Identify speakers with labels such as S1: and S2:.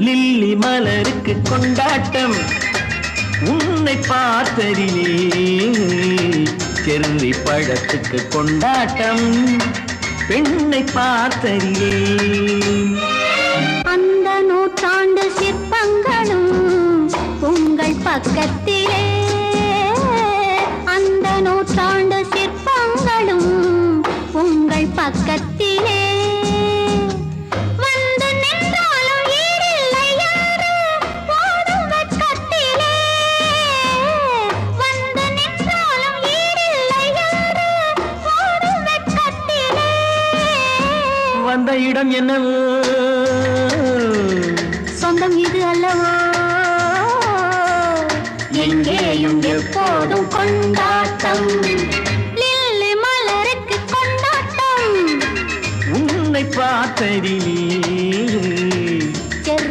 S1: lily மலருக்கு கொண்டாட்டம் உன்னை பார்த்ததிலே செர்ரி பழத்துக்கு கொண்டாட்டம் பெண்ணை பார்த்ததிலே
S2: அந்த நூற்றாண்டு சிற்பங்களும் உங்கள் பக்கத்திலே அந்த நூற்றாண்டு சிற்பங்களும் உங்கள் பக்கத்திலே வந்து நின்றாலும் ஈடில்லை யாரு ஓடும் வெட்கத்திலே வந்து நின்றாலும் ஈடில்லை யாரு ஓடும் வெட்கத்திலே
S1: வந்த இடம் என்னவோ
S2: சொந்தம் இது அல்லவோ எங்கேயும் எப்போதும் கொண்டாட்டம் லில்லி மலருக்கு கொண்டாட்டம்
S1: உன்னை பார்த்ததிலே